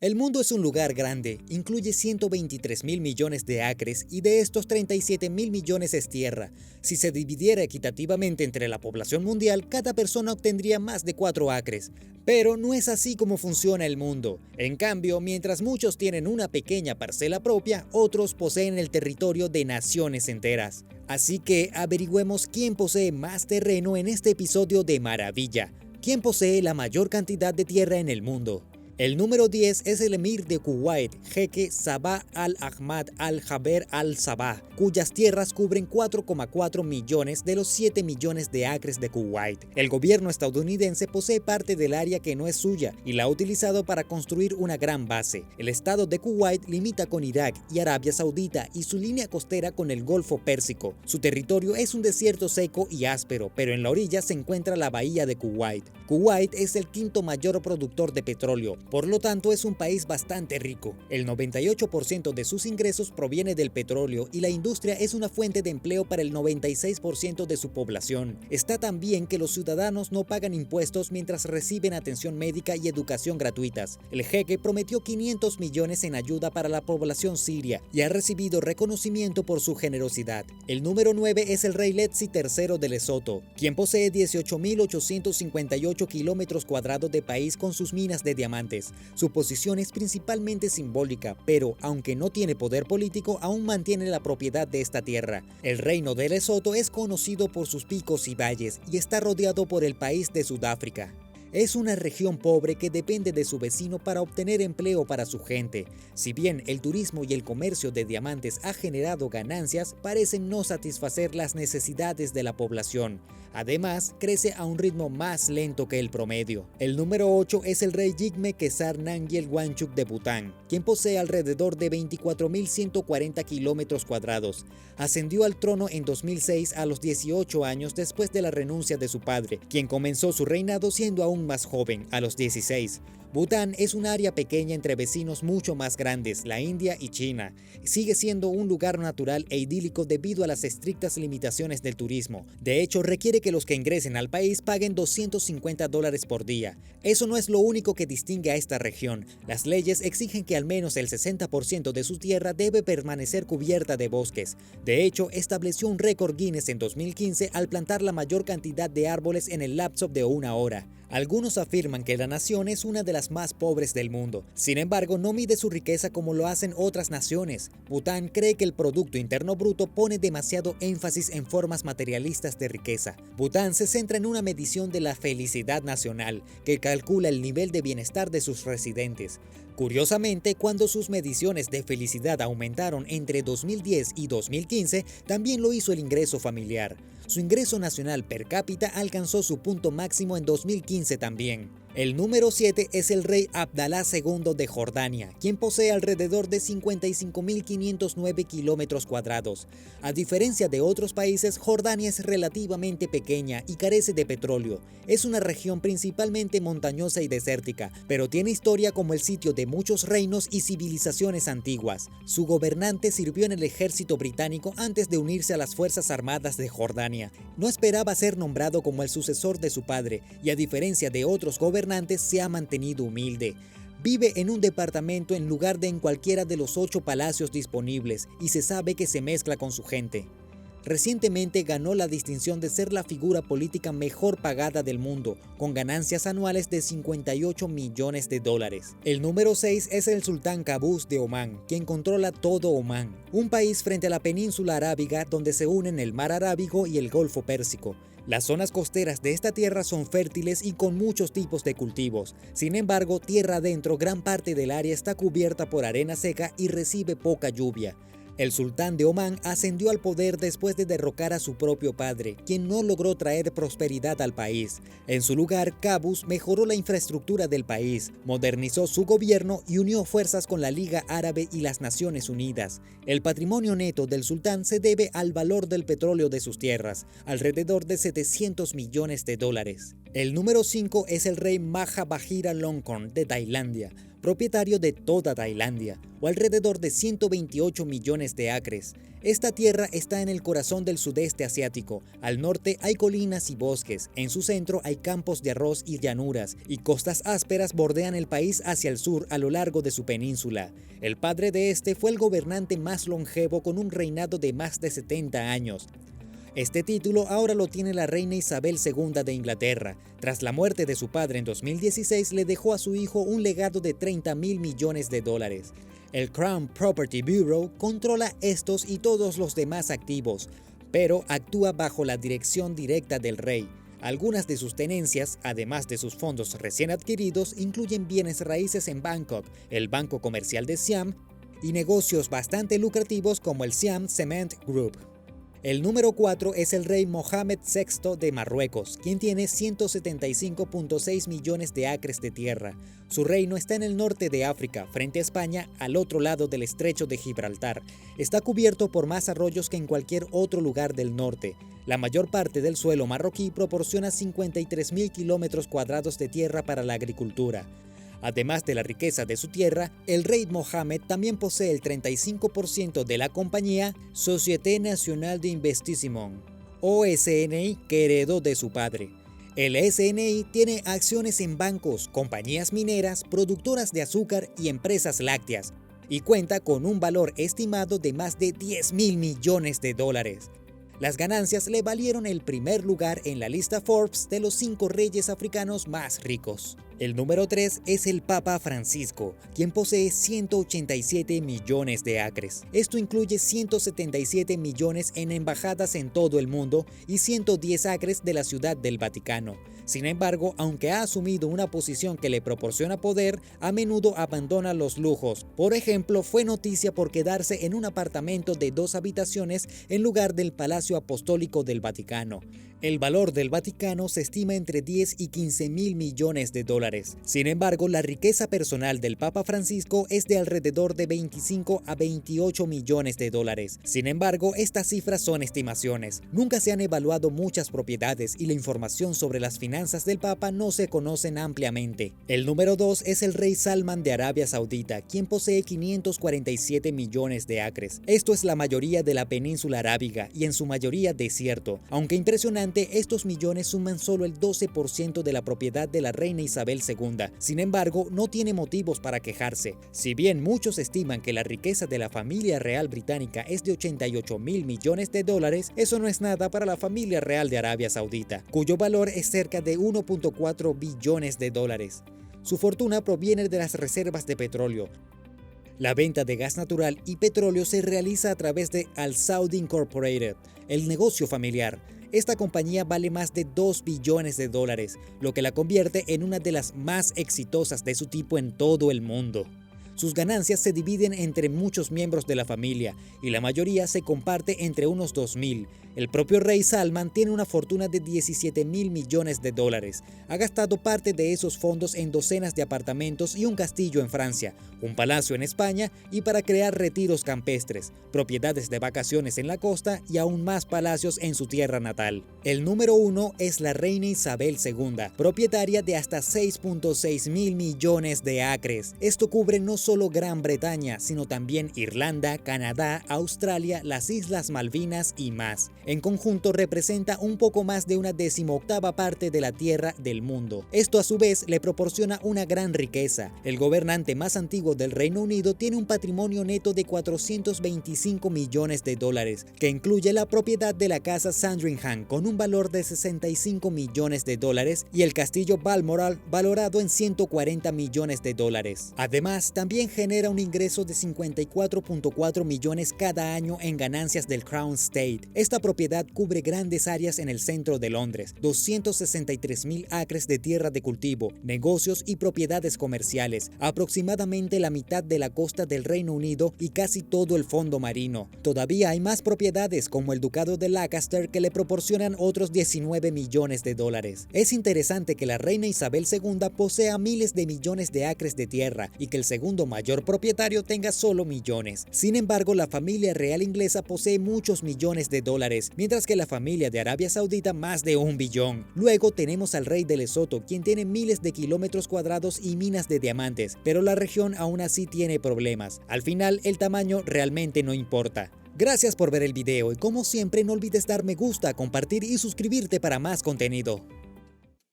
El mundo es un lugar grande, incluye 123 mil millones de acres y de estos 37 mil millones es tierra. Si se dividiera equitativamente entre la población mundial, cada persona obtendría más de 4 acres. Pero no es así como funciona el mundo. En cambio, mientras muchos tienen una pequeña parcela propia, otros poseen el territorio de naciones enteras. Así que averigüemos quién posee más terreno en este episodio de Maravilla. ¿Quién posee la mayor cantidad de tierra en el mundo? El número 10 es el emir de Kuwait, jeque Sabah al-Ahmad al-Jaber al-Sabah, cuyas tierras cubren 4,4 millones de los 7 millones de acres de Kuwait. El gobierno estadounidense posee parte del área que no es suya y la ha utilizado para construir una gran base. El estado de Kuwait limita con Irak y Arabia Saudita y su línea costera con el Golfo Pérsico. Su territorio es un desierto seco y áspero, pero en la orilla se encuentra la bahía de Kuwait. Kuwait es el quinto mayor productor de petróleo. Por lo tanto, es un país bastante rico. El 98% de sus ingresos proviene del petróleo y la industria es una fuente de empleo para el 96% de su población. Está tan bien que los ciudadanos no pagan impuestos mientras reciben atención médica y educación gratuitas. El jeque prometió 500 millones en ayuda para la población siria y ha recibido reconocimiento por su generosidad. El número 9 es el rey Letsi III de Lesoto, quien posee 18.858 kilómetros cuadrados de país con sus minas de diamantes. Su posición es principalmente simbólica, pero aunque no tiene poder político, aún mantiene la propiedad de esta tierra. El reino de Lesoto es conocido por sus picos y valles y está rodeado por el país de Sudáfrica. Es una región pobre que depende de su vecino para obtener empleo para su gente. Si bien el turismo y el comercio de diamantes ha generado ganancias, parecen no satisfacer las necesidades de la población. Además, crece a un ritmo más lento que el promedio. El número 8 es el rey Jigme Khesar Nangyel Wangchuk de Bután, quien posee alrededor de 24.140 kilómetros cuadrados. Ascendió al trono en 2006 a los 18 años después de la renuncia de su padre, quien comenzó su reinado siendo aún más joven, a los 16. Bután es un área pequeña entre vecinos mucho más grandes, la India y China. Sigue siendo un lugar natural e idílico debido a las estrictas limitaciones del turismo. De hecho, requiere que los que ingresen al país paguen $250 por día. Eso no es lo único que distingue a esta región. Las leyes exigen que al menos el 60% de su tierra debe permanecer cubierta de bosques. De hecho, estableció un récord Guinness en 2015 al plantar la mayor cantidad de árboles en el lapso de una hora. Algunos afirman que la nación es una de las más pobres del mundo. Sin embargo, no mide su riqueza como lo hacen otras naciones. Bután cree que el Producto Interno Bruto pone demasiado énfasis en formas materialistas de riqueza. Bután se centra en una medición de la felicidad nacional, que calcula el nivel de bienestar de sus residentes. Curiosamente, cuando sus mediciones de felicidad aumentaron entre 2010 y 2015, también lo hizo el ingreso familiar. Su ingreso nacional per cápita alcanzó su punto máximo en 2015 también. El número 7 es el rey Abdalá II de Jordania, quien posee alrededor de 55.509 kilómetros cuadrados. A diferencia de otros países, Jordania es relativamente pequeña y carece de petróleo. Es una región principalmente montañosa y desértica, pero tiene historia como el sitio de muchos reinos y civilizaciones antiguas. Su gobernante sirvió en el ejército británico antes de unirse a las Fuerzas Armadas de Jordania. No esperaba ser nombrado como el sucesor de su padre, y a diferencia de otros gobernantes, se ha mantenido humilde. Vive en un departamento en lugar de en cualquiera de los 8 palacios disponibles y se sabe que se mezcla con su gente. Recientemente ganó la distinción de ser la figura política mejor pagada del mundo, con ganancias anuales de $58 millones. El número 6 es el sultán Qaboos de Omán, quien controla todo Omán, un país frente a la península arábiga donde se unen el mar Arábigo y el Golfo Pérsico. Las zonas costeras de esta tierra son fértiles y con muchos tipos de cultivos. Sin embargo, tierra adentro, gran parte del área está cubierta por arena seca y recibe poca lluvia. El sultán de Omán ascendió al poder después de derrocar a su propio padre, quien no logró traer prosperidad al país. En su lugar, Qaboos mejoró la infraestructura del país, modernizó su gobierno y unió fuerzas con la Liga Árabe y las Naciones Unidas. El patrimonio neto del sultán se debe al valor del petróleo de sus tierras, alrededor de $700 millones. El número 5 es el rey Maha Vajiralongkorn de Tailandia. propietario de toda Tailandia, o alrededor de 128 millones de acres. Esta tierra está en el corazón del sudeste asiático. Al norte hay colinas y bosques, en su centro hay campos de arroz y llanuras, y costas ásperas bordean el país hacia el sur a lo largo de su península. El padre de este fue el gobernante más longevo con un reinado de más de 70 años. Este título ahora lo tiene la reina Isabel II de Inglaterra. Tras la muerte de su padre en 2016, le dejó a su hijo un legado de 30.000 millones de dólares. El Crown Property Bureau controla estos y todos los demás activos, pero actúa bajo la dirección directa del rey. Algunas de sus tenencias, además de sus fondos recién adquiridos, incluyen bienes raíces en Bangkok, el Banco Comercial de Siam, y negocios bastante lucrativos como el Siam Cement Group. El número 4 es el rey Mohamed VI de Marruecos, quien tiene 175.6 millones de acres de tierra. Su reino está en el norte de África, frente a España, al otro lado del estrecho de Gibraltar. Está cubierto por más arroyos que en cualquier otro lugar del norte. La mayor parte del suelo marroquí proporciona 53.000 kilómetros cuadrados de tierra para la agricultura. Además de la riqueza de su tierra, el rey Mohammed también posee el 35% de la compañía Société Nationale d'Investissement, o SNI, que heredó de su padre. El SNI tiene acciones en bancos, compañías mineras, productoras de azúcar y empresas lácteas, y cuenta con un valor estimado de más de 10.000 millones de dólares. Las ganancias le valieron el primer lugar en la lista Forbes de los 5 reyes africanos más ricos. El número 3 es el Papa Francisco, quien posee 187 millones de acres. Esto incluye 177 millones en embajadas en todo el mundo y 110 acres de la Ciudad del Vaticano. Sin embargo, aunque ha asumido una posición que le proporciona poder, a menudo abandona los lujos. Por ejemplo, fue noticia por quedarse en un apartamento de 2 habitaciones en lugar del Palacio Apostólico del Vaticano. El valor del Vaticano se estima entre 10 y 15 mil millones de dólares. Sin embargo, la riqueza personal del Papa Francisco es de alrededor de 25 a 28 millones de dólares. Sin embargo, estas cifras son estimaciones. Nunca se han evaluado muchas propiedades y la información sobre las finanzas del Papa no se conocen ampliamente. El número 2 es el rey Salman de Arabia Saudita, quien posee 547 millones de acres. Esto es la mayoría de la península arábiga y en su mayoría desierto. Aunque impresionante, estos millones suman solo el 12% de la propiedad de la reina Isabel II. Sin embargo, no tiene motivos para quejarse. Si bien muchos estiman que la riqueza de la familia real británica es de 88 mil millones de dólares, eso no es nada para la familia real de Arabia Saudita, cuyo valor es cerca de 1.4 billones de dólares. Su fortuna proviene de las reservas de petróleo. La venta de gas natural y petróleo se realiza a través de Al Saud Incorporated, el negocio familiar. Esta compañía vale más de 2 billones de dólares, lo que la convierte en una de las más exitosas de su tipo en todo el mundo. Sus ganancias se dividen entre muchos miembros de la familia y la mayoría se comparte entre unos 2.000. El propio rey Salman tiene una fortuna de 17 mil millones de dólares. Ha gastado parte de esos fondos en docenas de apartamentos y un castillo en Francia, un palacio en España y para crear retiros campestres, propiedades de vacaciones en la costa y aún más palacios en su tierra natal. El número 1 es la reina Isabel II, propietaria de hasta 6.6 mil millones de acres. Esto cubre no solo Gran Bretaña, sino también Irlanda, Canadá, Australia, las Islas Malvinas y más. En conjunto representa un poco más de una 18ª parte de la tierra del mundo. Esto a su vez le proporciona una gran riqueza. El gobernante más antiguo del Reino Unido tiene un patrimonio neto de 425 millones de dólares, que incluye la propiedad de la casa Sandringham con un valor de 65 millones de dólares y el castillo Balmoral valorado en 140 millones de dólares. Además, también genera un ingreso de 54.4 millones cada año en ganancias del Crown Estate. Esta propiedad cubre grandes áreas en el centro de Londres, 263.000 acres de tierra de cultivo, negocios y propiedades comerciales, aproximadamente la mitad de la costa del Reino Unido y casi todo el fondo marino. Todavía hay más propiedades como el Ducado de Lancaster que le proporcionan otros 19 millones de dólares. Es interesante que la reina Isabel II posea miles de millones de acres de tierra y que el segundo mayor propietario tenga solo millones. Sin embargo, la familia real inglesa posee muchos millones de dólares dólares, mientras que la familia de Arabia Saudita más de 1 billón. Luego tenemos al rey de Lesoto, quien tiene miles de kilómetros cuadrados y minas de diamantes, pero la región aún así tiene problemas. Al final, el tamaño realmente no importa. Gracias por ver el video y como siempre no olvides dar me gusta, compartir y suscribirte para más contenido.